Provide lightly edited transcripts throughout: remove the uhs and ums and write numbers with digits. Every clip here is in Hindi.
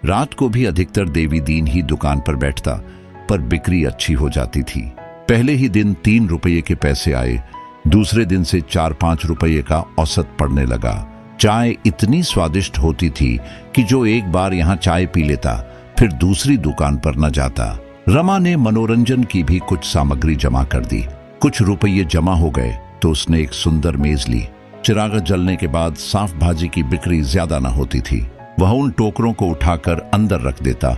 रात को भी अधिकतर देवी दीन ही दुकान पर बैठता, पर बिक्री अच्छी हो जाती थी। पहले ही दिन 3 रुपये के पैसे आए, दूसरे दिन से 4-5 रुपये का औसत पड़ने लगा। चाय इतनी स्वादिष्ट होती थी कि जो एक बार यहाँ चाय पी लेता फिर दूसरी दुकान पर न जाता। रमा ने मनोरंजन की भी कुछ सामग्री जमा कर दी। कुछ रुपये जमा हो गए तो उसने एक सुंदर मेज ली। चिराग जलने के बाद साफ भाजी की बिक्री ज्यादा न होती थी। वह उन टोकरों को उठाकर अंदर रख देता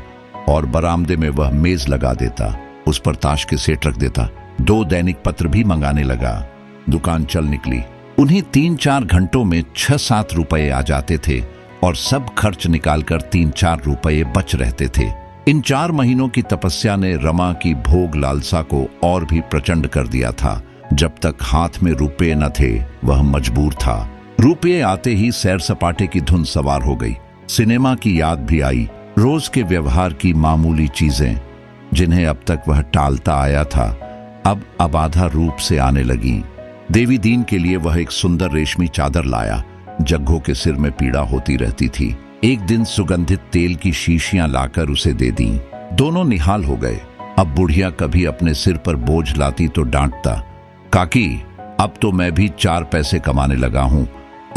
और बरामदे में वह मेज लगा देता। उस पर ताश के सेट रख देता। 2 दैनिक पत्र भी मंगाने लगा। दुकान चल निकली। उन्हीं 3-4 घंटों में 6-7 रुपये आ जाते थे और सब खर्च निकालकर 3-4 रुपये बच रहते थे। इन 4 महीनों की तपस्या ने रमा की भोग लालसा को और भी प्रचंड कर दिया था। जब तक हाथ में रुपये न थे वह मजबूर था। रुपये आते ही सैर सपाटे की धुन सवार हो गई। सिनेमा की याद भी आई। रोज के व्यवहार की मामूली चीजें जिन्हें अब तक वह टालता आया था अब अबाधा रूप से आने लगी। देवी दीन के लिए वह एक सुंदर रेशमी चादर लाया। जग्गो के सिर में पीड़ा होती रहती थी। एक दिन सुगंधित तेल की शीशियां लाकर उसे दे दी। दोनों निहाल हो गए। अब बुढ़िया कभी अपने सिर पर बोझ लाती तो डांटता, काकी अब तो मैं भी 4 पैसे कमाने लगा हूं,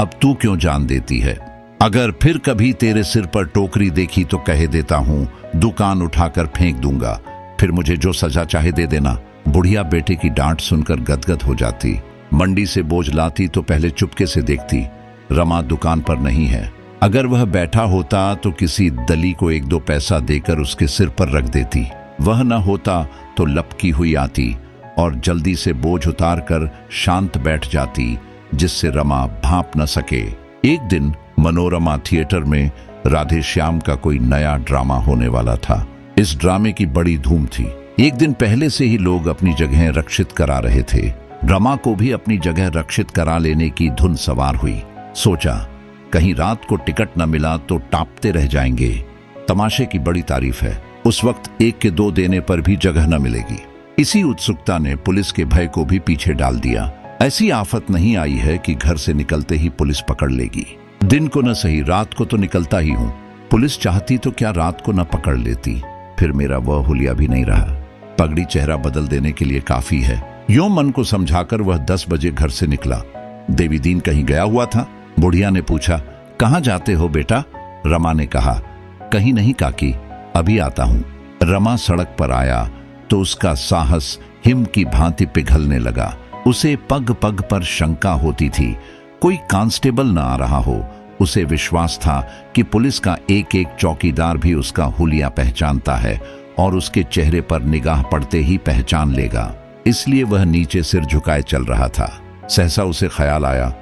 अब तू क्यों जान देती है? अगर फिर कभी तेरे सिर पर टोकरी देखी तो कह देता हूं, दुकान उठाकर फेंक दूंगा, फिर मुझे जो सजा चाहे दे देना। बुढ़िया बेटे की डांट सुनकर गदगद हो जाती। मंडी से बोझ लाती तो पहले चुपके से देखती, रमा दुकान पर नहीं है। अगर वह बैठा होता तो किसी दली को 1-2 पैसा देकर उसके सिर पर रख देती। वह न होता तो लपकी हुई आती और जल्दी से बोझ उतार कर शांत बैठ जाती, जिससे रमा भांप न सके। एक दिन मनोरमा थिएटर में राधे श्याम का कोई नया ड्रामा होने वाला था। इस ड्रामे की बड़ी धूम थी। एक दिन पहले से ही लोग अपनी जगह रक्षित करा रहे थे। रमा को भी अपनी जगह रक्षित करा लेने की धुन सवार हुई। सोचा कहीं रात को टिकट न मिला तो टापते रह जाएंगे। तमाशे की बड़ी तारीफ है, उस वक्त 1 के 2 देने पर भी जगह न मिलेगी। इसी उत्सुकता ने पुलिस के भय को भी पीछे डाल दिया। ऐसी आफत नहीं आई है कि घर से निकलते ही पुलिस पकड़ लेगी। दिन को न सही रात को तो निकलता ही हूँ। पुलिस चाहती तो क्या रात को न पकड़ लेती, फिर मेरा वह हुलिया भी नहीं रहा। पगड़ी चेहरा बदल देने के लिए काफी है। यूं मन को समझाकर वह 10 बजे घर से निकला। देवी दीन कहीं गया हुआ था। बुढ़िया ने पूछा, कहाँ जाते हो बेटा? रमा ने कहा, कहीं नहीं काकी, अभी आता हूँ। रमा सड़क पर आया तो उसका साहस हिम की भांति पिघलने लगा। उसे पग पग पर शंका होती थी, कोई कांस्टेबल न आ रहा हो। उसे विश्वास था कि पुलिस का एक-एक चौकीदार भी उसका हुलिया पहचानता है और उसके चेहरे पर निगाह पड़ते ही पहचान लेगा। इसलिए वह नीचे सिर झुकाए चल रहा था। सहसा उसे ख्याल आया,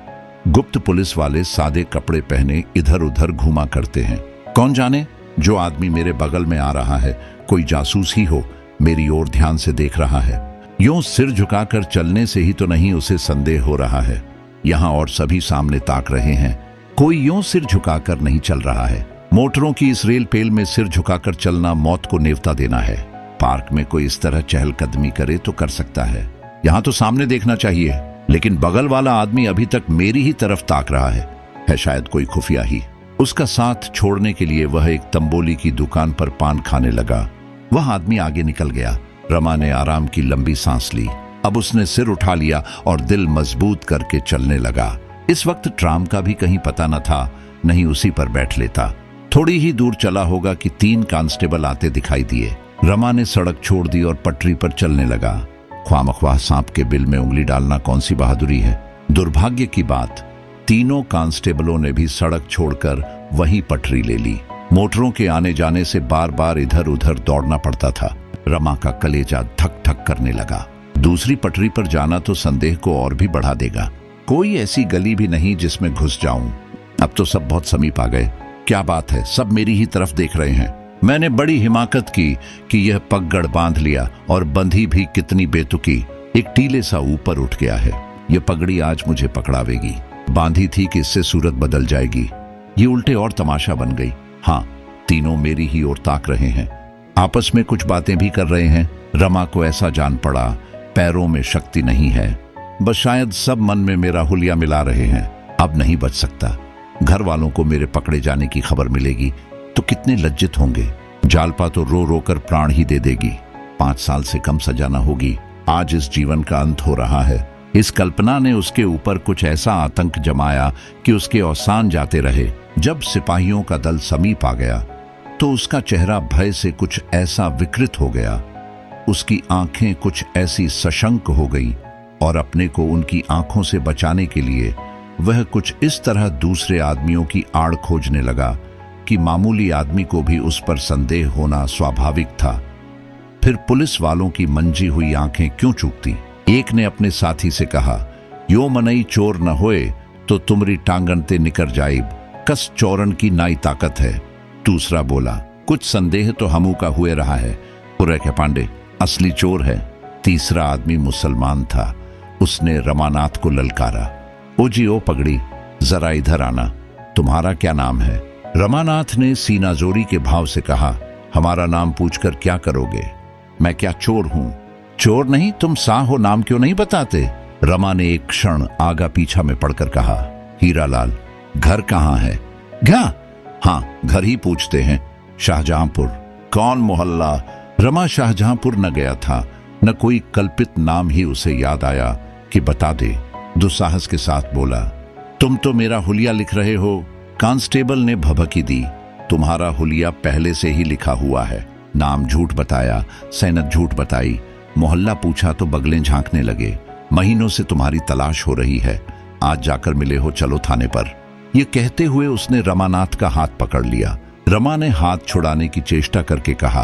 गुप्त पुलिस वाले सादे कपड़े पहने इधर उधर घूमा करते हैं। कौन जाने जो आदमी मेरे बगल में आ रहा है कोई जासूस ही हो, मेरी ओर ध्यान से देख रहा है। यूं सिर झुकाकर चलने से ही तो नहीं उसे संदेह हो रहा है। यहाँ और सभी सामने ताक रहे हैं, कोई यूं सिर झुकाकर नहीं चल रहा है। मोटरों की इस रेल पेल में सिर झुकाकर चलना मौत को नेवता देना है। पार्क में कोई इस तरह चहलकदमी करे तो कर सकता है, यहाँ तो सामने देखना चाहिए, लेकिन बगल वाला आदमी अभी तक मेरी ही तरफ ताक रहा है शायद कोई खुफिया ही। उसका साथ छोड़ने के लिए वह एक तंबोली की दुकान पर पान खाने लगा। वह आदमी आगे निकल गया। रमा ने आराम की लंबी सांस ली। अब उसने सिर उठा लिया और दिल मजबूत करके चलने लगा। इस वक्त ट्राम का भी कहीं पता न था, नहीं उसी पर बैठ लेता। थोड़ी ही दूर चला होगा कि 3 कांस्टेबल आते दिखाई दिए। रमा ने सड़क छोड़ दी और पटरी पर चलने लगा। ख्वामख्वाह सांप के बिल में उंगली डालना कौन सी बहादुरी है। दुर्भाग्य की बात, तीनों कांस्टेबलों ने भी सड़क छोड़कर वहीं पटरी ले ली। मोटरों के आने जाने से बार बार इधर उधर दौड़ना पड़ता था। रमा का कलेजा धक धक करने लगा। दूसरी पटरी पर जाना तो संदेह को और भी बढ़ा देगा। कोई ऐसी गली भी नहीं जिसमें घुस जाऊं। अब तो सब बहुत समीप आ गए। क्या बात है, सब मेरी ही तरफ देख रहे हैं। मैंने बड़ी हिमाकत की कि यह पगड़ बांध लिया, और बंधी भी कितनी बेतुकी। एक टीले सा ऊपर उठ गया है। यह पगड़ी आज मुझे पकड़ावेगी। बांधी थी कि इससे सूरत बदल जाएगी। ये उल्टे और तमाशा बन गई। हाँ, तीनों मेरी ही ओर ताक रहे हैं। आपस में कुछ बातें भी कर रहे हैं। रमा को ऐसा जान पड़ा, पैरों में शक्ति नहीं है। बस शायद सब मन में मेरा हुलिया मिला रहे हैं। अब नहीं बच सकता। घर वालों को मेरे पकड़े जाने की खबर मिलेगी, तो कितने लज्जित होंगे। जालपा तो रो रो कर प्राण ही दे देगी। 5 साल से कम सजा न होगी। आज इस जीवन का अंत हो रहा है। इस कल्पना ने उसके ऊपर कुछ ऐसा आतंक जमाया कि उसके औसान जाते रहे। जब सिपाहियों का दल समीप आ गया तो उसका चेहरा भय से कुछ ऐसा विकृत हो गया, उसकी आंखें कुछ ऐसी सशंक हो गई और अपने को उनकी आंखों से बचाने के लिए वह कुछ इस तरह दूसरे आदमियों की आड़ खोजने लगा कि मामूली आदमी को भी उस पर संदेह होना स्वाभाविक था। फिर पुलिस वालों की मंजी हुई आंखें क्यों चूकती। एक ने अपने साथी से कहा, यो मनई चोर न होए तो तुमरी टांगन ते निकर जाइब, कस चोरन की नाई ताकत है। दूसरा बोला, कुछ संदेह तो हमू का हुए रहा है, पुरे के पांडे असली चोर है। तीसरा आदमी मुसलमान था। उसने रमानाथ को ललकारा, ओ जी ओ पगड़ी, जरा इधर आना, तुम्हारा क्या नाम है। रमानाथ ने सीनाजोरी के भाव से कहा, हमारा नाम पूछकर क्या करोगे, मैं क्या चोर हूं। चोर नहीं, तुम सा हो, नाम क्यों नहीं बताते। रमा ने एक क्षण आगा पीछा में पड़कर कहा, हीरालाल। घर कहाँ है। घा हाँ, घर ही पूछते हैं। शाहजहांपुर। कौन मोहल्ला। रमा शाहजहांपुर न गया था, न कोई कल्पित नाम ही उसे याद आया कि बता दे। दुस्साहस के साथ बोला, तुम तो मेरा हुलिया लिख रहे हो। कांस्टेबल ने भभकी दी, तुम्हारा हुलिया पहले से ही लिखा हुआ है। नाम झूठ बताया, सैनत झूठ बताई, मोहल्ला पूछा तो बगलें झांकने लगे। महीनों से तुम्हारी तलाश हो रही है, आज जाकर मिले हो, चलो थाने पर। ये कहते हुए उसने रमानाथ का हाथ पकड़ लिया। रमा ने हाथ छुड़ाने की चेष्टा करके कहा,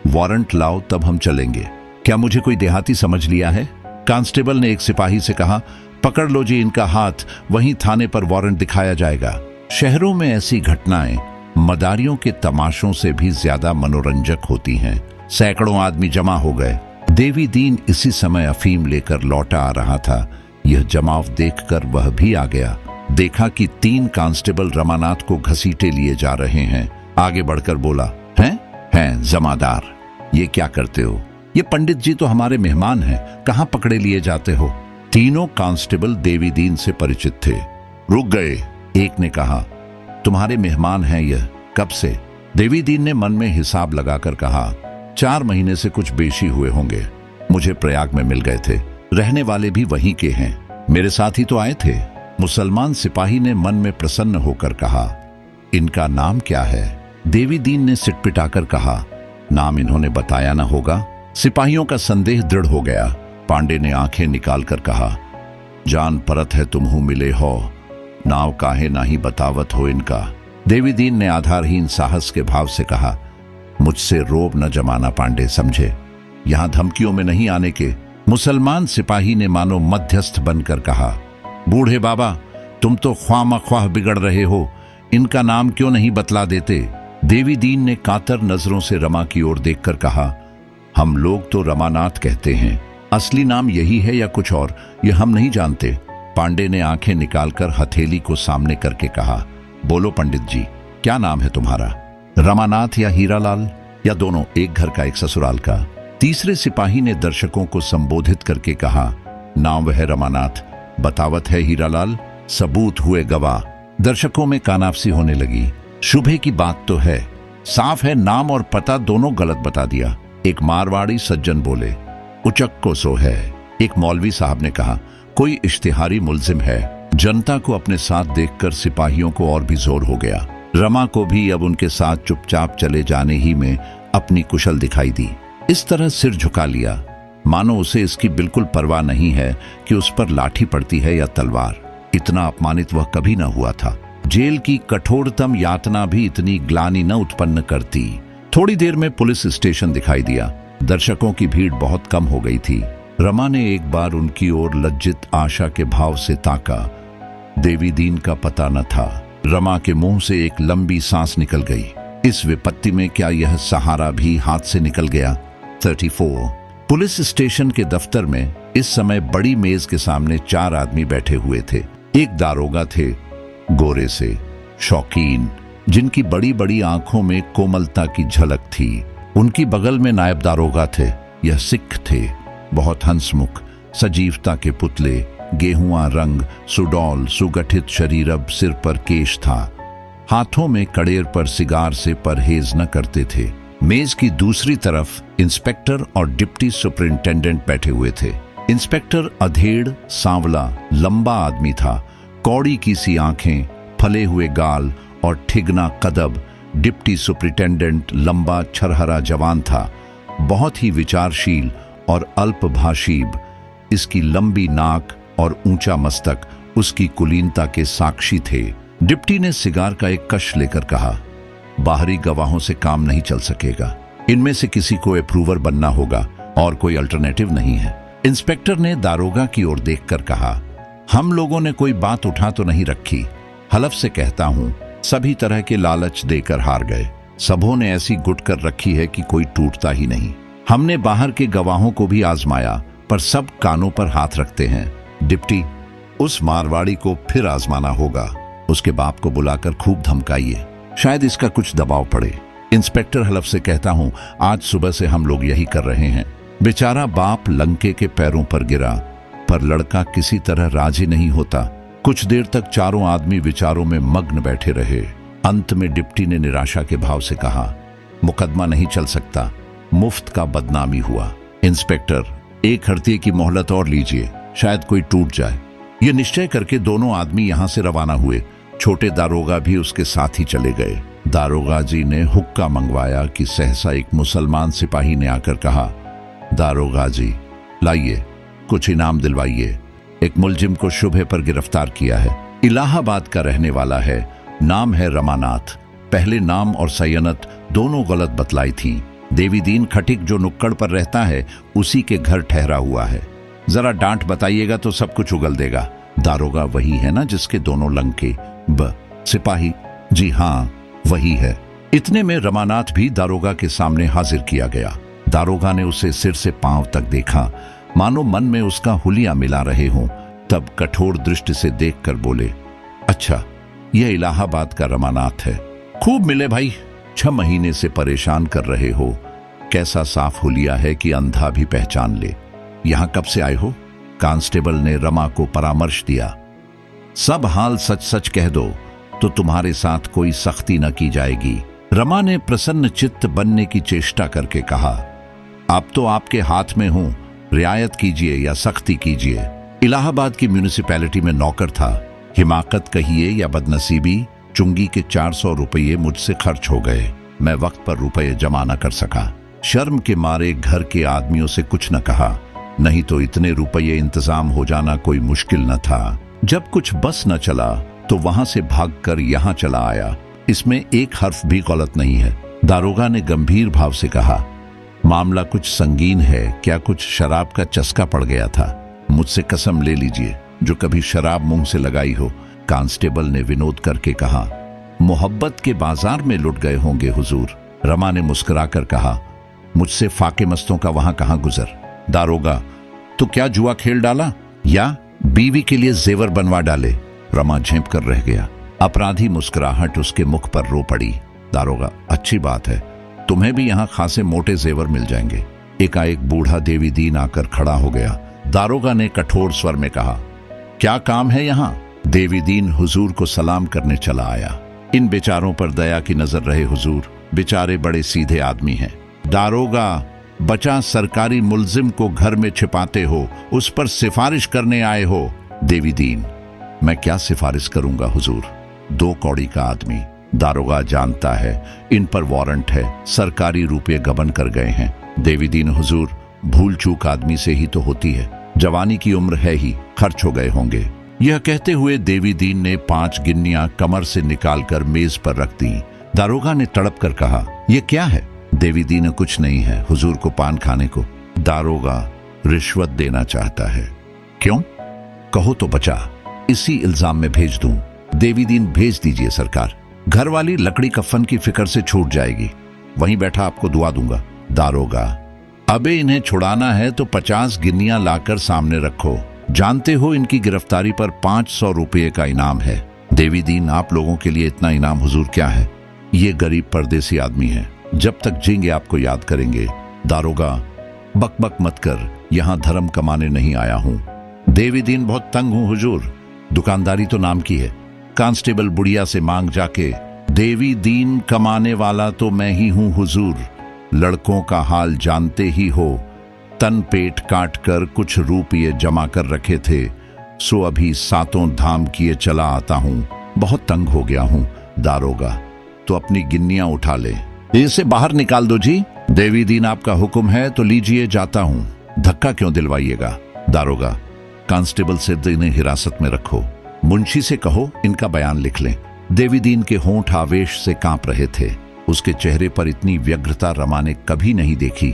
वारंट लाओ तब हम चलेंगे। क्या मुझे कोई देहाती समझ लिया है। कांस्टेबल ने एक सिपाही से कहा, पकड़ लो जी इनका हाथ, वहीं थाने पर वारंट दिखाया जाएगा। शहरों में ऐसी घटनाएं मदारियों के तमाशों से भी ज्यादा मनोरंजक होती हैं। सैकड़ों आदमी जमा हो गए। देवी दीन इसी समय अफीम लेकर लौटा आ रहा था। यह जमाव देखकर वह भी आ गया। देखा कि 3 कांस्टेबल रमानाथ को घसीटे लिए जा रहे हैं। आगे बढ़कर बोला, हैं जमादार, ये क्या करते हो। ये पंडित जी तो हमारे मेहमान हैं, कहां पकड़े लिए जाते हो। तीनों कांस्टेबल देवी दीन से परिचित थे। रुक गए। एक ने कहा, तुम्हारे मेहमान हैं यह, कब से। देवी दीन ने मन में हिसाब लगाकर कहा, 4 महीने से कुछ बेशी हुए होंगे। मुझे प्रयाग में मिल गए थे, रहने वाले भी वहीं के हैं, मेरे साथ ही तो आए थे। मुसलमान सिपाही ने मन में प्रसन्न होकर कहा, इनका नाम क्या है। देवी दीन ने सिटपिटाकर कहा, नाम इन्होंने बताया ना होगा। सिपाहियों का संदेह दृढ़ हो गया। पांडे ने आंखें निकालकर कहा, जान परत है तुम्हू मिले हो, नाव काहे नाही बतावत हो इनका। देवी दीन ने आधारहीन साहस के भाव से कहा, मुझसे रोब न जमाना पांडे, समझे, यहां धमकियों में नहीं आने के। मुसलमान सिपाही ने मानो मध्यस्थ बनकर कहा, बूढ़े बाबा तुम तो ख्वामख्वाह बिगड़ रहे हो, इनका नाम क्यों नहीं बतला देते। देवी दीन ने कातर नजरों से रमा की ओर देखकर कहा, हम लोग तो रमानाथ कहते हैं, असली नाम यही है या कुछ और, यह हम नहीं जानते। पांडे ने आंखें निकालकर हथेली को सामने करके कहा, बोलो पंडित जी, क्या नाम है तुम्हारा। रमानाथ या हीरालाल, या दोनों, एक घर का एक ससुराल का। तीसरे सिपाही ने दर्शकों को संबोधित करके कहा, नाम वह रमानाथ, बतावत है हीरालाल, सबूत हुए गवाह। दर्शकों में कानाफसी होने लगी। शुभे की बात तो है, साफ है नाम और पता दोनों गलत बता दिया। एक मारवाड़ी सज्जन बोले, उचक्को सो है। एक मौलवी साहब ने कहा, कोई इश्तिहारी मुलजिम है। जनता को अपने साथ देखकर सिपाहियों को और भी जोर हो गया। रमा को भी अब उनके साथ चुपचाप चले जाने ही में अपनी कुशल दिखाई दी। इस तरह सिर झुका लिया, मानो उसे इसकी बिल्कुल परवाह नहीं है कि उस पर लाठी पड़ती है या तलवार। इतना अपमानित वह कभी न हुआ था। जेल की कठोरतम यातना भी इतनी ग्लानि न उत्पन्न करती। थोड़ी देर में पुलिस स्टेशन दिखाई दिया। दर्शकों की भीड़ बहुत कम हो गई थी। रमा ने एक बार उनकी ओर लज्जित आशा के भाव से ताका। देवी दीन का पता न था। रमा के मुंह से एक लंबी सांस निकल गई। इस विपत्ति में क्या यह सहारा भी हाथ से निकल गया। 34 पुलिस स्टेशन के दफ्तर में इस समय बड़ी मेज के सामने 4 आदमी बैठे हुए थे। एक दारोगा थे, गोरे से, शौकीन, जिनकी बड़ी बड़ी आंखों में कोमलता की झलक थी। उनकी बगल में नायब दारोगा थे। यह सिख थे, बहुत हंसमुख, सजीवता के पुतले, गेहुआ रंग, सुडौल, सुगठित शरीर, अब सिर पर केश था। हाथों में कड़ेर पर सिगार से परहेज न करते थे। मेज की दूसरी तरफ इंस्पेक्टर और डिप्टी सुपरिंटेंडेंट बैठे हुए थे। इंस्पेक्टर अधेड़, सांवला, लंबा आदमी था, कौड़ी की सी आंखें, फले हुए गाल और ठिगना कदब। डिप्टी सुपरिंटेंडेंट लंबा छरहरा जवान था, बहुत ही विचारशील और अल्पभाषीब। इसकी लंबी नाक और ऊंचा मस्तक उसकी कुलीनता के साक्षी थे। डिप्टी ने सिगार का एक कश लेकर कहा, बाहरी गवाहों से काम नहीं चल सकेगा, इनमें से किसी को अप्रूवर बनना होगा और कोई अल्टरनेटिव नहीं है। इंस्पेक्टर ने दारोगा की ओर देखकर कहा, हम लोगों ने कोई बात उठा तो नहीं रखी, हलफ से कहता हूं सभी तरह के लालच देकर हार गए। सबों ने ऐसी गुट कर रखी है कि कोई टूटता ही नहीं। हमने बाहर के गवाहों को भी आजमाया, पर सब कानों पर हाथ रखते हैं। डिप्टी, उस मारवाड़ी को फिर आजमाना होगा, उसके बाप को बुलाकर खूब धमकाइए, शायद इसका कुछ दबाव पड़े। इंस्पेक्टर हलफ से कहता हूं आज सुबह से हम लोग यही कर रहे हैं। बेचारा बाप लंके के पैरों पर गिरा, पर लड़का किसी तरह राजी नहीं होता। कुछ देर तक चारों आदमी विचारों में मग्न बैठे रहे। अंत में डिप्टी ने निराशा के भाव से कहा, मुकदमा नहीं चल सकता, मुफ्त का बदनामी हुआ। इंस्पेक्टर, एक हड़ताल की मोहलत और लीजिए, शायद कोई टूट जाए। ये निश्चय करके दोनों आदमी यहां से रवाना हुए। छोटे दारोगा भी उसके साथ ही चले गए। दारोगा जी ने हुक्का मंगवाया कि सहसा एक मुसलमान सिपाही ने आकर कहा, दारोगा जी लाइए, कुछ इनाम दिलवाइए, एक मुलजिम को शुबह पर गिरफ्तार किया है। इलाहाबाद का रहने वाला है, नाम है रमानाथ। पहले नाम और सयनत दोनों गलत बतलाई थी। देवीदीन खटिक जो नुक्कड़ पर रहता है उसी के घर ठहरा हुआ है। जरा डांट बताइएगा तो सब कुछ उगल देगा। दारोगा वही है ना जिसके दोनों लंके? सिपाही, जी हाँ वही है। इतने में रमानाथ भी दारोगा के सामने हाजिर किया गया। दारोगा ने उसे सिर से पांव तक देखा, मानो मन में उसका हुलिया मिला रहे हों। तब कठोर दृष्टि से देखकर बोले, अच्छा यह इलाहाबाद का रमानाथ है। खूब मिले भाई, 6 महीने से परेशान कर रहे हो। कैसा साफ हुलिया है कि अंधा भी पहचान ले। यहां कब से आए हो? कांस्टेबल ने रमा को परामर्श दिया। सब हाल सच सच कह दो तो तुम्हारे साथ कोई सख्ती न की जाएगी। रमा ने प्रसन्न चित्त बनने की चेष्टा करके कहा, अब तो आपके हाथ में हूं, रियायत कीजिए या सख्ती कीजिए। इलाहाबाद की म्यूनिसिपैलिटी में नौकर था। हिमाकत कहिए या बदनसीबी, चुंगी के 400 रुपये मुझसे खर्च हो गए। मैं वक्त पर रुपये जमा न कर सका। शर्म के मारे घर के आदमियों से कुछ न कहा, नहीं तो इतने रुपये इंतजाम हो जाना कोई मुश्किल न था। जब कुछ बस न चला तो वहां से भागकर यहां चला आया। इसमें एक हर्फ भी गलत नहीं है। दारोगा ने गंभीर भाव से कहा, मामला कुछ संगीन है, क्या कुछ शराब का चस्का पड़ गया था? मुझसे कसम ले लीजिए जो कभी शराब मुंह से लगाई हो। कांस्टेबल ने विनोद करके कहा, मोहब्बत के बाजार में लुट गए होंगे हुजूर। रमा ने मुस्कुराकर कहा, मुझसे फाके मस्तों का वहां कहां गुजर। दारोगा, तो क्या जुआ खेल डाला या बीवी के लिए जेवर बनवा डाले? रमा झेंप कर रह गया। अपराधी मुस्कुराहट उसके मुख पर रो पड़ी। दारोगा, अच्छी बात है, तुम्हें भी यहां खासे मोटे जेवर मिल जाएंगे। एकाएक बूढ़ा देवीदीन आकर खड़ा हो गया। दारोगा ने कठोर स्वर में कहा, क्या काम है यहां? देवीदीन हुजूर को सलाम करने चला आया। इन बेचारों पर दया की नजर रहे हुजूर, बेचारे बड़े सीधे आदमी हैं। दारोगा, बचा सरकारी मुलजिम को घर में छिपाते हो, उस पर सिफारिश करने आए हो। देवीदीन, मैं क्या सिफारिश करूंगा हुजूर? 2 कौड़ी का आदमी। दारोगा जानता है इन पर वारंट है, सरकारी रुपये गबन कर गए हैं। देवीदीन, हुजूर भूल चूक आदमी से ही तो होती है, जवानी की उम्र है ही, खर्च हो गए होंगे। यह कहते हुए देवीदीन ने 5 गिन्नियां कमर से निकालकर मेज पर रख दी। दारोगा ने तड़प कर कहा, यह क्या है? देवीदीन, कुछ नहीं है, हुजूर को पान खाने को। दारोगा, रिश्वत देना चाहता है। क्यों? कहो तो बचा, इसी इल्जाम में भेज दूं। देवीदीन, भेज दीजिए सरकार, घर वाली लकड़ी कफन की फिक्र से छूट जाएगी, वहीं बैठा आपको दुआ दूंगा। दारोगा, अबे इन्हें छुड़ाना है तो 50 गिन्नियां लाकर सामने रखो। जानते हो इनकी गिरफ्तारी पर 500 रुपये का इनाम है। देवीदीन, आप लोगों के लिए इतना इनाम हुजूर क्या है? ये गरीब परदेसी आदमी है, जब तक जिएंगे आपको याद करेंगे। दारोगा, बकबक मत कर, यहां धर्म कमाने नहीं आया हूं। देवीदीन, बहुत तंग हूं हुजूर, दुकानदारी तो नाम की है। कांस्टेबल बुढ़िया से मांग जाके देवी दीन कमाने वाला तो मैं ही हूं हुजूर। लड़कों का हाल जानते ही हो, तन पेट काट कर कुछ रुपये जमा कर रखे थे, सो अभी सातों धाम किए चला आता हूं। बहुत तंग हो गया हूं दारोगा, तो अपनी गिन्नियां उठा ले। इसे बाहर निकाल दो जी। देवी दीन आपका हुक्म है तो लीजिए, जाता हूं। धक्का क्यों दिलवाइएगा? दारोगा, कांस्टेबल से इन्हें हिरासत में रखो। मुंशी से कहो इनका बयान लिख लें। देवी दीन के होंठ आवेश से कांप रहे थे। उसके चेहरे पर इतनी व्यग्रता रमा ने कभी नहीं देखी,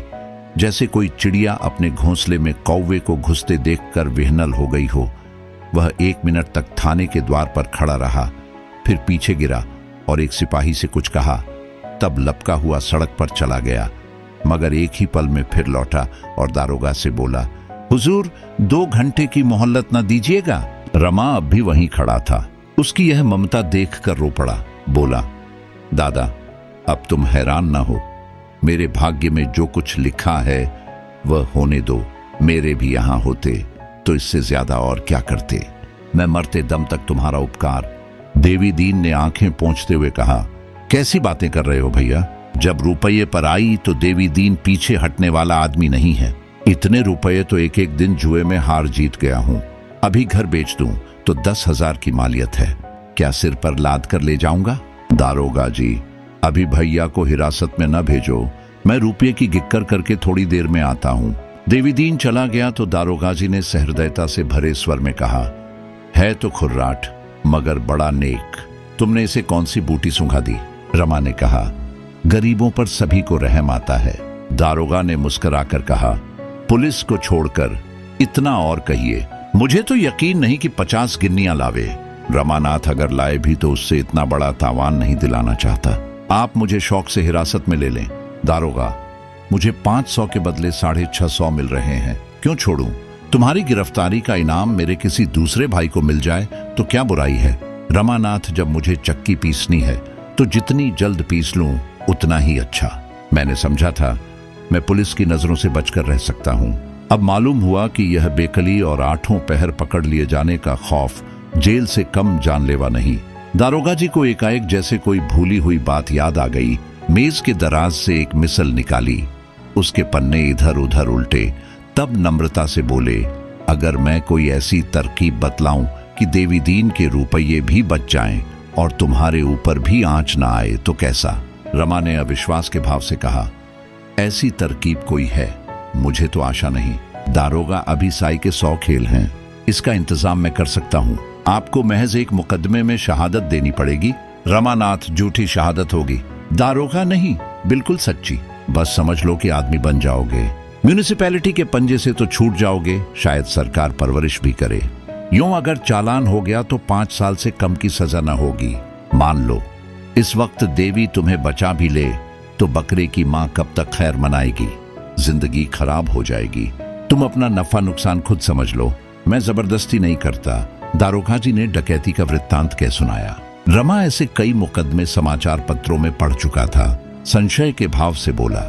जैसे कोई चिड़िया अपने घोंसले में कौवे को घुसते देखकर विह्वल हो गई हो। वह 1 मिनट तक थाने के द्वार पर खड़ा रहा, फिर पीछे गिरा और एक सिपाही से कुछ कहा, तब लपका हुआ सड़क पर चला गया, मगर एक ही पल में फिर लौटा और दारोगा से बोला, हुजूर 2 घंटे की मोहल्लत न दीजिएगा। रमा अब भी वहीं खड़ा था। उसकी यह ममता देखकर रो पड़ा। बोला, दादा अब तुम हैरान ना हो, मेरे भाग्य में जो कुछ लिखा है वह होने दो। मेरे भी यहां होते तो इससे ज्यादा और क्या करते। मैं मरते दम तक तुम्हारा उपकार। देवी दीन ने आंखें पोंछते हुए कहा, कैसी बातें कर रहे हो भैया? जब रुपये पर आई तो देवी दीन पीछे हटने वाला आदमी नहीं है। इतने रुपये तो एक एक दिन जुए में हार जीत गया हूं। अभी घर बेच दूं तो 10,000 की मालियत है, क्या सिर पर लाद कर ले जाऊंगा? दारोगा जी, अभी भैया को हिरासत में न भेजो, मैं रुपये की गिक्कर करके थोड़ी देर में आता हूं। देवी दीन चला गया तो दारोगा जी ने सहृदयता से भरे स्वर में कहा, है तो खुर्राट मगर बड़ा नेक। तुमने इसे कौन सी बूटी सूंघा दी? रमा ने कहा, गरीबों पर सभी को रहम आता है। दारोगा ने मुस्कुराकर कहा, पुलिस को छोड़कर इतना और कहिए। मुझे तो यकीन नहीं कि 50 गिन्नियां लावे। रमानाथ अगर लाए भी तो उससे इतना बड़ा तावान नहीं दिलाना चाहता। आप मुझे शौक से हिरासत में ले लें। दारोगा, मुझे 500 के बदले 650 मिल रहे हैं, क्यों छोड़ूं? तुम्हारी गिरफ्तारी का इनाम मेरे किसी दूसरे भाई को मिल जाए तो क्या बुराई है? रमानाथ, जब मुझे चक्की पीसनी है तो जितनी जल्द पीस लूं उतना ही अच्छा। मैंने समझा था मैं पुलिस की नजरों से बचकर रह सकता हूं। अब मालूम हुआ कि यह बेकली और 8 पहर पकड़ लिए जाने का खौफ जेल से कम जानलेवा नहीं। दारोगा जी को एकाएक जैसे कोई भूली हुई बात याद आ गई। मेज के दराज से एक मिसल निकाली, उसके पन्ने इधर उधर उल्टे, तब नम्रता से बोले, अगर मैं कोई ऐसी तरकीब बतलाऊं कि देवी दीन के रुपये भी बच जाएं और तुम्हारे ऊपर भी आंच ना आए तो कैसा? रमा ने अविश्वास के भाव से कहा, ऐसी तरकीब कोई है? मुझे तो आशा नहीं। दारोगा, अभी साई के 100 खेल हैं, इसका इंतजाम मैं कर सकता हूं। आपको महज एक मुकदमे में शहादत देनी पड़ेगी। रमानाथ, झूठी शहादत होगी। दारोगा, नहीं, बिल्कुल सच्ची। बस समझ लो कि आदमी बन जाओगे। म्यूनिसिपैलिटी के पंजे से तो छूट जाओगे, शायद सरकार परवरिश भी करे। यूं अगर चालान हो गया तो 5 साल से कम की सजा न होगी। मान लो इस वक्त देवी तुम्हें बचा भी ले तो बकरे की मां कब तक खैर मनाएगी? जिंदगी खराब हो जाएगी। तुम अपना नफा नुकसान खुद समझ लो, मैं जबरदस्ती नहीं करता। दारोगा जी ने डकैती का वृत्तांत कह सुनाया। रमा ऐसे कई मुकदमे समाचार पत्रों में पढ़ चुका था। संशय के भाव से बोला,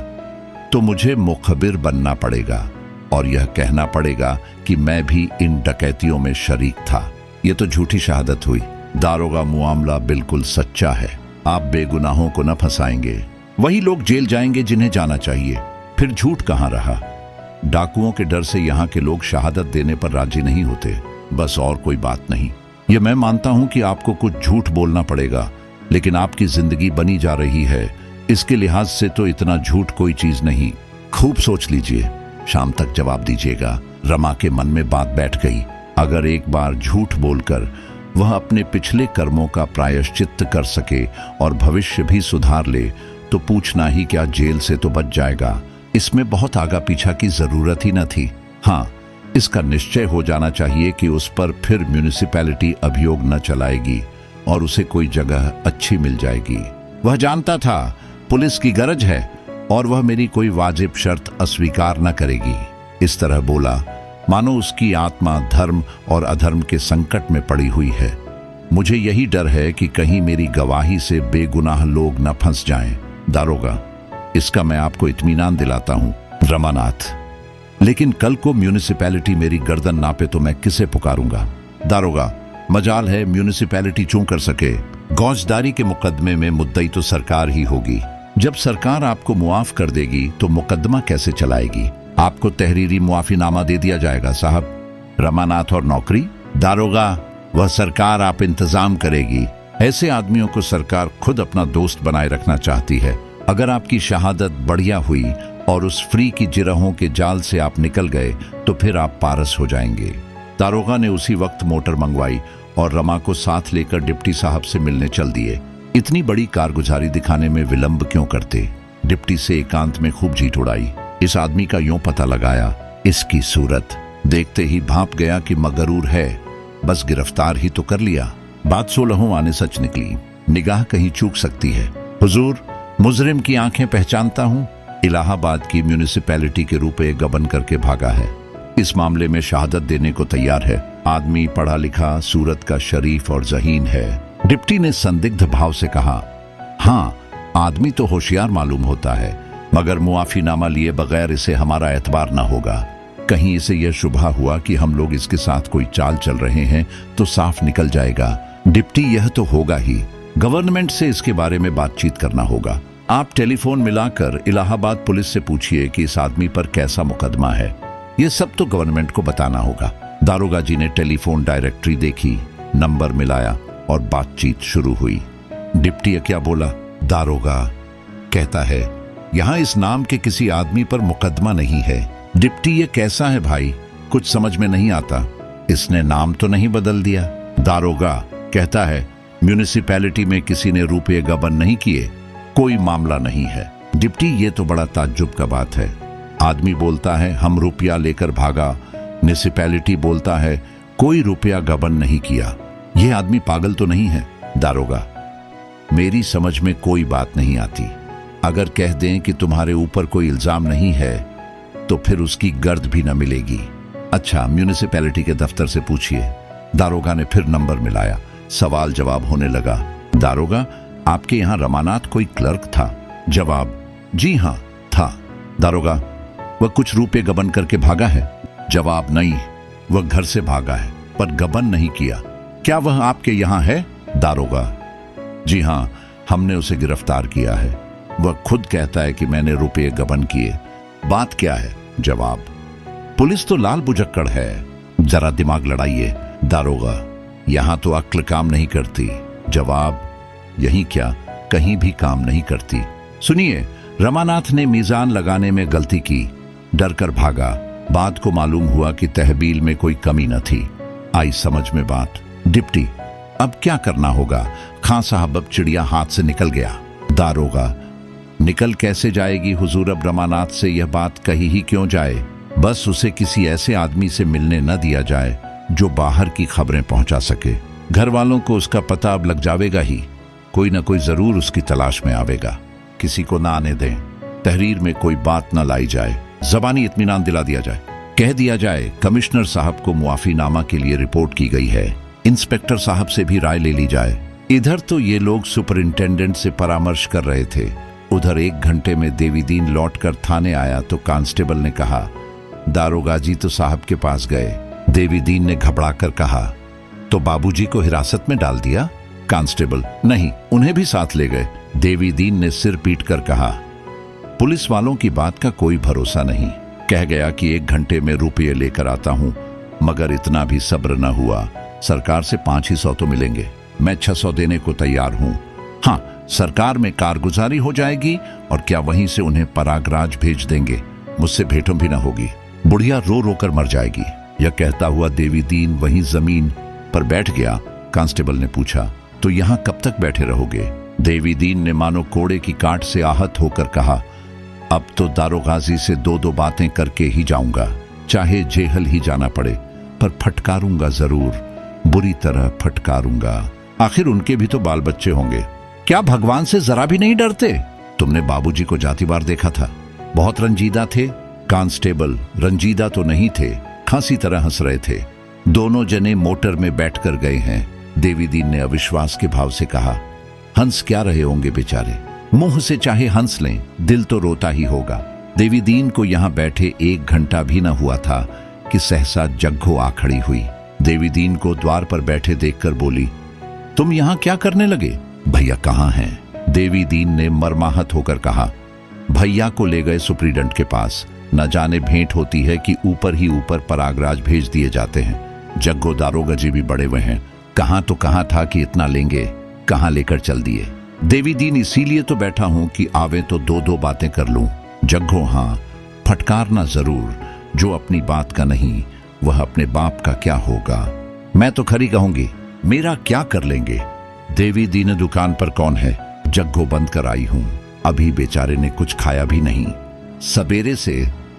तो मुझे मुखबिर बनना पड़ेगा और यह कहना पड़ेगा कि मैं भी इन डकैतियों में शरीक था। यह तो झूठी शहादत हुई। दारोगा, मामला बिल्कुल सच्चा है। आप बेगुनाहों को न फंसाएंगे, वही लोग जेल जाएंगे जिन्हें जाना चाहिए। फिर झूठ कहां रहा? डाकुओं के डर से यहाँ के लोग शहादत देने पर राजी नहीं होते, बस और कोई बात नहीं। यह मैं मानता हूं कि आपको कुछ झूठ बोलना पड़ेगा, लेकिन आपकी जिंदगी बनी जा रही है, इसके लिहाज से तो इतना झूठ कोई चीज नहीं। खूब सोच लीजिए, शाम तक जवाब दीजिएगा। रमा के मन में बात बैठ गई। अगर एक बार झूठ बोलकर वह अपने पिछले कर्मों का प्रायश्चित्त कर सके और भविष्य भी सुधार ले तो पूछना ही क्या, जेल से तो बच जाएगा। इसमें बहुत आगा पीछा की जरूरत ही न थी। हाँ, इसका निश्चय हो जाना चाहिए कि उस पर फिर म्यूनिसिपैलिटी अभियोग न चलाएगी और उसे कोई जगह अच्छी मिल जाएगी। वह जानता था पुलिस की गरज है और वह मेरी कोई वाजिब शर्त अस्वीकार न करेगी। इस तरह बोला मानो उसकी आत्मा धर्म और अधर्म के संकट में पड़ी हुई है। मुझे यही डर है कि कहीं मेरी गवाही से बेगुनाह लोग न फंस जाएं। दारोगा, इसका मैं आपको इत्मीनान दिलाता हूं। रमानाथ, लेकिन कल को म्यूनिसिपैलिटी मेरी गर्दन नापे तो मैं किसे पुकारूंगा? दारोगा, मजाल है म्यूनिसिपैलिटी चूं कर सके, गौजदारी के मुकदमे में मुद्दई तो सरकार ही होगी। जब सरकार आपको मुआफ कर देगी तो मुकदमा कैसे चलाएगी? आपको तहरीरी मुआफीनामा दे दिया जाएगा साहब। रमानाथ और नौकरी? दारोगा, वह सरकार आप इंतजाम करेगी। ऐसे आदमियों को सरकार खुद अपना दोस्त बनाए रखना चाहती है। अगर आपकी शहादत बढ़िया हुई और उस फ्री की जिरहों के जाल से आप निकल गए तो फिर आप पारस हो जाएंगे। दारोगा ने उसी वक्त मोटर मंगवाई और रमा को साथ लेकर डिप्टी साहब से मिलने चल दिए। इतनी बड़ी कारगुजारी दिखाने में विलंब क्यों करते? डिप्टी से एकांत में खूब जीत उड़ाई। इस आदमी का यूं पता लगाया, इसकी सूरत देखते ही भांप गया कि मगरूर है, बस गिरफ्तार ही तो कर लिया। बात 16 आने सच निकली। निगाह कहीं चूक सकती है। हुजूर, मुजरिम की आंखें पहचानता हूं। इलाहाबाद की म्यूनिसिपैलिटी के रुपए गबन करके भागा है। इस मामले में शहादत देने को तैयार है। आदमी पढ़ा लिखा, सूरत का शरीफ और ज़हीन है। डिप्टी ने संदिग्ध भाव से कहा, हाँ, आदमी तो होशियार मालूम होता है, मगर मुआफीनामा लिए बगैर इसे हमारा एतबार ना होगा। कहीं इसे यह शुबहा हुआ कि हम लोग इसके साथ कोई चाल चल रहे हैं तो साफ निकल जाएगा। डिप्टी, यह तो होगा ही। गवर्नमेंट से इसके बारे में बातचीत करना होगा। आप टेलीफोन मिलाकर इलाहाबाद पुलिस से पूछिए कि इस आदमी पर कैसा मुकदमा है। यह सब तो गवर्नमेंट को बताना होगा। दारोगा जी ने टेलीफोन डायरेक्टरी देखी, नंबर मिलाया और बातचीत शुरू हुई। डिप्टी क्या बोला? दारोगा कहता है, यहां इस नाम के किसी आदमी पर मुकदमा नहीं है। डिप्टी, ये कैसा है भाई? कुछ समझ में नहीं आता। इसने नाम तो नहीं बदल दिया? दारोगा कहता है, म्यूनिसिपैलिटी में किसी ने रुपये गबन नहीं किए, कोई मामला नहीं है। डिप्टी, ये तो बड़ा ताज्जुब का बात है। आदमी बोलता है हम रुपया लेकर भागा, म्यूनिसिपैलिटी बोलता है कोई रुपया गबन नहीं किया। यह आदमी पागल तो नहीं है? दारोगा, मेरी समझ में कोई बात नहीं आती। अगर कह दें कि तुम्हारे ऊपर कोई इल्जाम नहीं है तो फिर उसकी गर्द भी न मिलेगी। अच्छा, म्यूनिसिपैलिटी के दफ्तर से पूछिए। दारोगा ने फिर नंबर मिलाया। सवाल जवाब होने लगा। दारोगा, आपके यहां रमानाथ कोई क्लर्क था? जवाब, जी हां था। दारोगा, वह कुछ रुपए गबन करके भागा है? जवाब, नहीं, वह घर से भागा है पर गबन नहीं किया। क्या वह आपके यहां है? दारोगा, जी हां, हमने उसे गिरफ्तार किया है। वह खुद कहता है कि मैंने रुपये गबन किए। बात क्या है? जवाब, पुलिस तो लाल बुजक्कड़ है, जरा दिमाग लड़ाइए। दारोगा, यहां तो अक्ल काम नहीं करती। जवाब, यही क्या, कहीं भी काम नहीं करती। सुनिए, रमानाथ ने मीजान लगाने में गलती की, डर कर भागा। बाद को मालूम हुआ कि तहबील में कोई कमी न थी। आई समझ में बात। डिप्टी, अब क्या करना होगा? खां साहब, अब चिड़िया हाथ से निकल गया। दारोगा, निकल कैसे जाएगी हुजूर? अब रमानाथ से यह बात कही ही क्यों जाए? बस उसे किसी ऐसे आदमी से मिलने न दिया जाए जो बाहर की खबरें पहुंचा सके। घर वालों को उसका पता अब लग जावेगा ही। कोई ना कोई जरूर उसकी तलाश में आवेगा। किसी को ना आने दें। तहरीर में कोई बात न लाई जाए। जबानी इत्मीनान दिला दिया जाए। कह दिया जाए कमिश्नर साहब को मुआफीनामा के लिए रिपोर्ट की गई है। इंस्पेक्टर साहब से भी राय ले ली जाए। इधर तो ये लोग सुपरिंटेंडेंट से परामर्श कर रहे थे। उधर 1 घंटे में देवीदीन लौटकर थाने आया तो कांस्टेबल ने कहा, दारोगा जी तो साहब के पास गए। देवीदीन ने घबराकर कहा, तो बाबूजी को हिरासत में डाल दिया? कांस्टेबल, नहीं, उन्हें भी साथ ले गए। देवीदीन ने सिर पीट कर कहा, पुलिस वालों की बात का कोई भरोसा नहीं। कह गया कि 1 घंटे में रुपये लेकर आता हूं, मगर इतना भी सब्र न हुआ। सरकार से 500 तो मिलेंगे, मैं 600 देने को तैयार हूं। हाँ, सरकार में कारगुजारी हो जाएगी और क्या वहीं से उन्हें परागराज भेज देंगे, मुझसे भेंटों भी ना होगी। बुढ़िया रो रो कर मर जाएगी। यह कहता हुआ देवीदीन वहीं जमीन पर बैठ गया। कांस्टेबल ने पूछा, तो यहां कब तक बैठे रहोगे? देवीदीन ने मानो कोड़े की काट से आहत होकर कहा, अब तो दारोगाजी से 2-2 बातें करके ही जाऊंगा, चाहे जेहल ही जाना पड़े, पर फटकारूंगा जरूर, बुरी तरह फटकारूंगा। आखिर उनके भी तो बाल बच्चे होंगे। क्या भगवान से जरा भी नहीं डरते? तुमने बाबूजी को जाति बार देखा था, बहुत रंजीदा थे। कांस्टेबल, रंजीदा तो नहीं थे, खांसी तरह हंस रहे थे। दोनों जने मोटर में बैठकर गए हैं। देवीदीन ने अविश्वास के भाव से कहा, हंस क्या रहे होंगे बेचारे, मुंह से चाहे हंस लें, दिल तो रोता ही होगा। देवीदीन को यहां बैठे 1 घंटा भी न हुआ था कि सहसा जग्घो आ खड़ी हुई। देवीदीन को द्वार पर बैठे देखकर बोली, तुम यहाँ क्या करने लगे? भैया कहाँ हैं? देवी दीन ने मर्माहत होकर कहा। भैया को ले गए सुप्रीडेंट के पास। न जाने भेंट होती है कि ऊपर ही ऊपर परागराज भेज दिए जाते हैं। जग्गो दारोगा जी भी बड़े हुए हैं। कहाँ तो कहाँ था कि इतना लेंगे, कहाँ लेकर चल दिए। देवी दीन इसीलिए तो बैठा हूं कि आवे तो दो दो बातें कर लूं। जग्गो हाँ, फटकारना जरूर। जो अपनी बात का नहीं वह अपने बाप का क्या होगा। मैं तो खरी कहूंगी, मेरा क्या कर लेंगे। देवी दीन दुकान पर कौन है? जग्गो बंद कर आई हूं। अभी बेचारे ने कुछ खाया भी नहीं। सवेरे से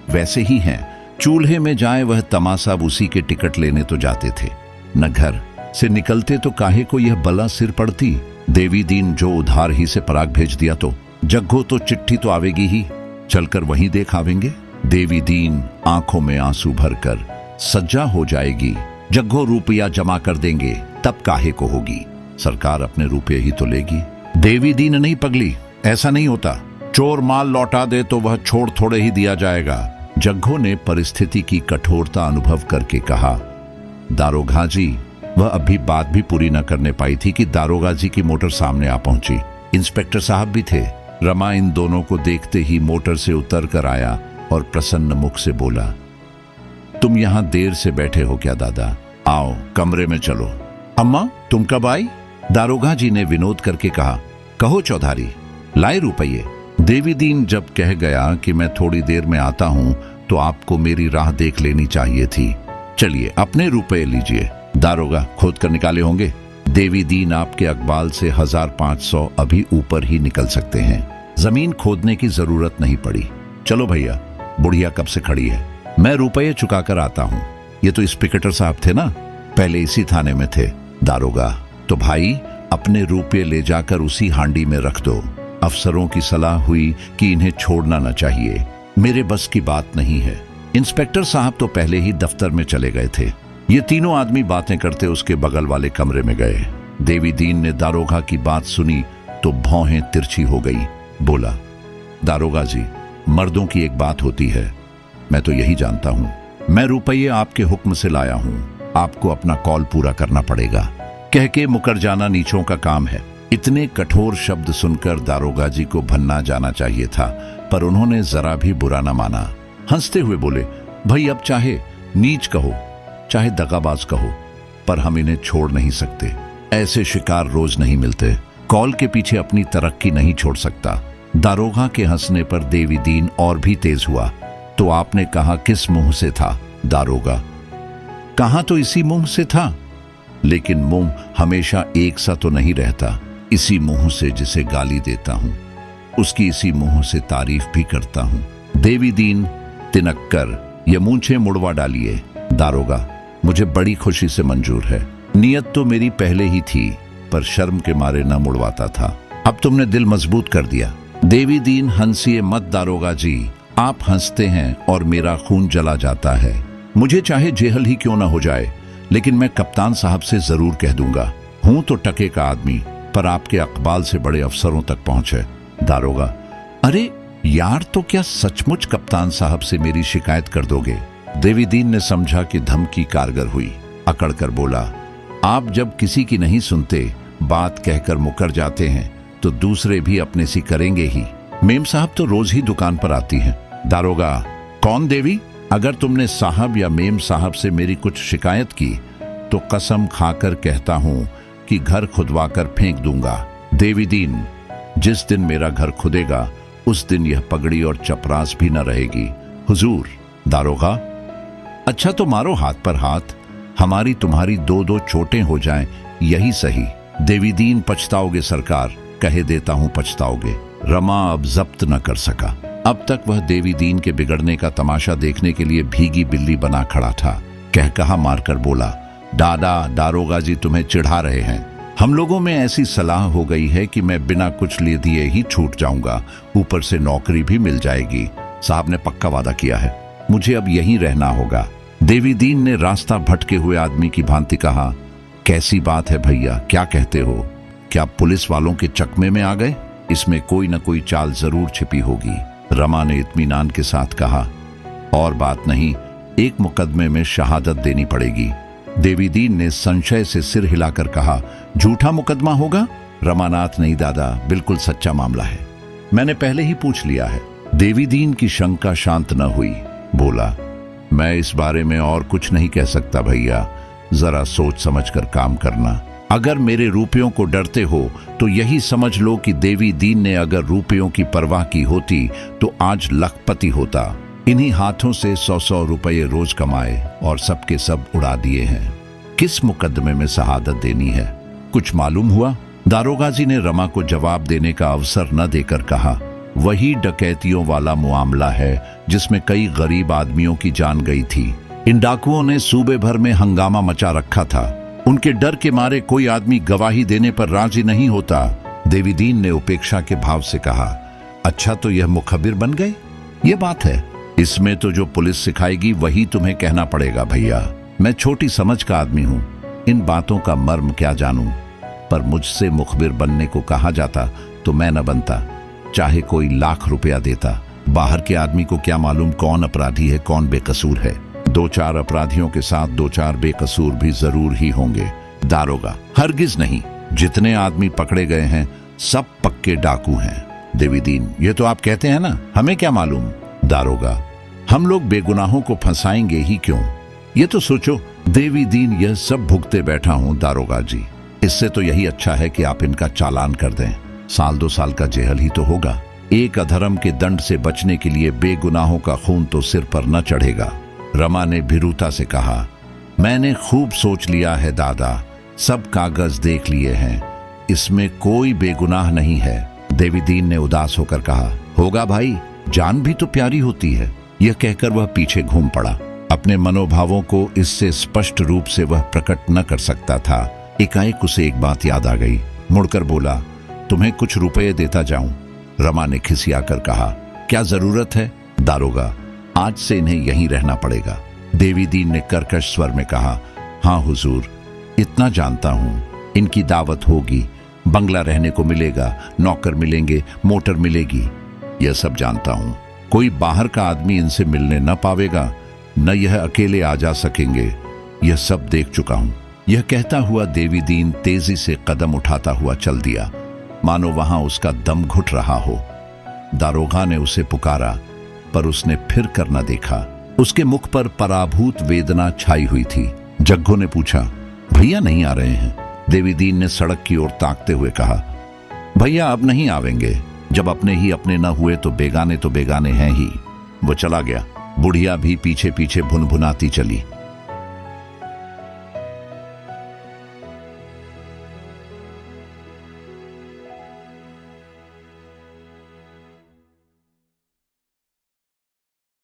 वैसे ही हैं। चूल्हे में जाए वह तमाशा उसी के टिकट लेने तो जाते थे। न घर से निकलते तो काहे को यह बला सिर पड़ती। देवी दीन जो उधार ही से पराग भेज दिया तो जग्गो तो चिट्ठी तो आवेगी ही, चलकर वहीं देख आवेंगे। देवी दीन आंखों में आंसू भरकर सज्जा हो जाएगी। जग्गो रुपया जमा कर देंगे तब काहे को होगी। सरकार अपने रुपये ही तो लेगी। देवी दीन नहीं पगली, ऐसा नहीं होता। चोर माल लौटा दे तो वह छोड़ थोड़े ही दिया जाएगा। जग्गो ने परिस्थिति की कठोरता अनुभव करके कहा। दारोगा जी, वह अभी बात भी पूरी न करने पाई थी कि दारोगा जी की मोटर सामने आ पहुंची। इंस्पेक्टर साहब भी थे। रमा इन दोनों को देखते ही मोटर से उतर कर आया और प्रसन्न मुख से बोला, तुम यहां देर से बैठे हो क्या दादा? आओ कमरे में चलो। अम्मा तुम कब आई? दारोगा जी ने विनोद करके कहा। कहो चौधारी, लाए रुपये? देवी दीन जब कह गया कि मैं थोड़ी देर में आता हूं तो आपको मेरी राह देख लेनी चाहिए थी। चलिए अपने रुपये लीजिए। दारोगा खोद कर निकाले होंगे। देवी दीन आपके अकबाल से 1500 अभी ऊपर ही निकल सकते हैं। जमीन खोदने की जरूरत नहीं पड़ी। चलो भैया, बुढ़िया कब से खड़ी है, मैं रुपये चुका कर आता हूँ। ये तो इंस्पेक्टर साहब थे ना, पहले इसी थाने में थे। दारोगा, तो भाई अपने रुपये ले जाकर उसी हांडी में रख दो। अफसरों की सलाह हुई कि इन्हें छोड़ना न चाहिए। मेरे बस की बात नहीं है। इंस्पेक्टर साहब तो पहले ही दफ्तर में चले गए थे। ये तीनों आदमी बातें करते उसके बगल वाले कमरे में गए। देवी दीन ने दारोगा की बात सुनी तो भौहें तिरछी हो गई। बोला, दारोगा जी, मर्दों की एक बात होती है, मैं तो यही जानता हूं। मैं रुपये आपके हुक्म से लाया हूं, आपको अपना कॉल पूरा करना पड़ेगा। कह के मुकर जाना नीचों का काम है। इतने कठोर शब्द सुनकर दारोगा जी को भन्ना जाना चाहिए था, पर उन्होंने जरा भी बुरा न माना। हंसते हुए बोले, भाई अब चाहे नीच कहो चाहे दगाबाज कहो, पर हम इन्हें छोड़ नहीं सकते। ऐसे शिकार रोज नहीं मिलते। कॉल के पीछे अपनी तरक्की नहीं छोड़ सकता। दारोगा के हंसने पर देवी दीन और भी तेज हुआ। तो आपने कहा किस मुंह से था? दारोगा, कहा तो इसी मुंह से था, लेकिन मुंह हमेशा एक सा तो नहीं रहता। इसी मुंह से जिसे गाली देता हूं, उसकी इसी मुंह से तारीफ भी करता हूं। देवी दीन तिनक कर ये मूंछें मुड़वा डालिए। दारोगा, मुझे बड़ी खुशी से मंजूर है। नियत तो मेरी पहले ही थी, पर शर्म के मारे न मुड़वाता था। अब तुमने दिल मजबूत कर दिया। देवी दीन, हंसिए मत दारोगा जी, आप हंसते हैं और मेरा खून जला जाता है। मुझे चाहे जेहल ही क्यों ना हो जाए, लेकिन मैं कप्तान साहब से जरूर कह दूंगा। हूं तो टके का आदमी, पर आपके अकबाल से बड़े अफसरों तक पहुंचे। दारोगा, अरे यार, तो क्या सचमुच कप्तान साहब से मेरी शिकायत कर दोगे? देवी दीन ने समझा कि धमकी कारगर हुई। अकड़ कर बोला, आप जब किसी की नहीं सुनते, बात कहकर मुकर जाते हैं, तो दूसरे भी अपने सी करेंगे ही। मेम साहब तो रोज ही दुकान पर आती हैं। दारोगा, कौन देवी? अगर तुमने साहब या मेम साहब से मेरी कुछ शिकायत की तो कसम खाकर कहता हूं कि घर खुदवा कर फेंक दूंगा। देवी दीन, जिस दिन मेरा घर खुदेगा उस दिन यह पगड़ी और चपरास भी न रहेगी। हुजूर। दारोगा, अच्छा तो मारो हाथ पर हाथ, हमारी तुम्हारी दो दो चोटें हो जाएं, यही सही। देवी दीन, पछताओगे सरकार, कहे देता हूं पछताओगे। रमा अब जब्त न कर सका। अब तक वह देवी दीन के बिगड़ने का तमाशा देखने के लिए भीगी बिल्ली बना खड़ा था। कह कहा मारकर बोला, दादा, दारोगा जी तुम्हें चिढ़ा रहे हैं। हम लोगों में ऐसी सलाह हो गई है कि मैं बिना कुछ ले दिए ही छूट जाऊंगा, ऊपर से नौकरी भी मिल जाएगी। साहब ने पक्का वादा किया है, मुझे अब यहीं रहना होगा। देवी दीन ने रास्ता भटके हुए आदमी की भांति कहा, कैसी बात है भैया, क्या कहते हो? क्या पुलिस वालों के चकमे में आ गए? इसमें कोई न कोई चाल जरूर छिपी होगी। रमा ने इत्मीनान के साथ कहा, और बात नहीं, एक मुकदमे में शहादत देनी पड़ेगी। देवी दीन ने संशय से सिर हिलाकर कहा, झूठा मुकदमा होगा? रमानाथ, नहीं दादा, बिल्कुल सच्चा मामला है, मैंने पहले ही पूछ लिया है। देवी दीन की शंका शांत न हुई। बोला, मैं इस बारे में और कुछ नहीं कह सकता भैया, जरा सोच समझकर काम करना। अगर मेरे रुपयों को डरते हो तो यही समझ लो कि देवी दीन ने अगर रुपयों की परवाह की होती तो आज लखपति होता। इन्हीं हाथों से 100-100 रुपये रोज कमाए और सबके सब उड़ा दिए हैं। किस मुकदमे में शहादत देनी है, कुछ मालूम हुआ? दारोगा जी ने रमा को जवाब देने का अवसर न देकर कहा, वही डकैतियों वाला मामला है जिसमें कई गरीब आदमियों की जान गई थी। इन डाकुओं ने सूबे भर में हंगामा मचा रखा था। उनके डर के मारे कोई आदमी गवाही देने पर राजी नहीं होता। देवी दीन ने उपेक्षा के भाव से कहा, अच्छा तो यह मुखबिर बन गए? ये बात है, इसमें तो जो पुलिस सिखाएगी वही तुम्हें कहना पड़ेगा भैया। मैं छोटी समझ का आदमी हूँ, इन बातों का मर्म क्या जानूं, पर मुझसे मुखबिर बनने को कहा जाता तो मैं न बनता, चाहे कोई लाख रुपया देता। बाहर के आदमी को क्या मालूम कौन अपराधी है कौन बेकसूर है। 2-4 अपराधियों के साथ 2-4 बेकसूर भी जरूर ही होंगे। दारोगा, हरगिज नहीं, जितने आदमी पकड़े गए हैं सब पक्के डाकू हैं। देवी दीन, ये तो आप कहते हैं ना, हमें क्या मालूम? दारोगा, हम लोग बेगुनाहों को फंसाएंगे ही क्यों, ये तो सोचो। देवी दीन, यह सब भुगते बैठा हूं दारोगा जी, इससे तो यही अच्छा है कि आप इनका चालान कर दें, 1-2 साल का जेल ही तो होगा। एक अधर्म के दंड से बचने के लिए बेगुनाहों का खून तो सिर पर न चढ़ेगा। रमा ने भीरुता से कहा, मैंने खूब सोच लिया है दादा, सब कागज देख लिए हैं, इसमें कोई बेगुनाह नहीं है। देवी दीन ने उदास होकर कहा, होगा भाई, जान भी तो प्यारी होती है। यह कहकर वह पीछे घूम पड़ा। अपने मनोभावों को इससे स्पष्ट रूप से वह प्रकट न कर सकता था। एकाएक उसे एक बात याद आ गई। मुड़कर बोला, तुम्हें कुछ रुपये देता जाऊं? रमा ने खिसियाकर कहा, क्या जरूरत है? दारोगा, आज से इन्हें यहीं रहना पड़ेगा। देवी दीन ने कर्कश स्वर में कहा, हाँ हुजूर, इतना जानता हूं, इनकी दावत होगी, बंगला रहने को मिलेगा, नौकर मिलेंगे, मोटर मिलेगी, यह सब जानता हूं। कोई बाहर का आदमी इनसे मिलने न पावेगा, न यह अकेले आ जा सकेंगे, यह सब देख चुका हूं। यह कहता हुआ देवी दीन तेजी से कदम उठाता हुआ चल दिया, मानो वहां उसका दम घुट रहा हो। दारोगा ने उसे पुकारा, पर उसने फिर कर न देखा। उसके मुख पर पराभूत वेदना छाई हुई थी। जग्गू ने पूछा, भैया नहीं आ रहे हैं? देवी दीन ने सड़क की ओर ताकते हुए कहा, भैया अब नहीं आवेंगे, जब अपने ही अपने न हुए तो बेगाने हैं ही। वो चला गया। बुढ़िया भी पीछे पीछे भुनभुनाती चली।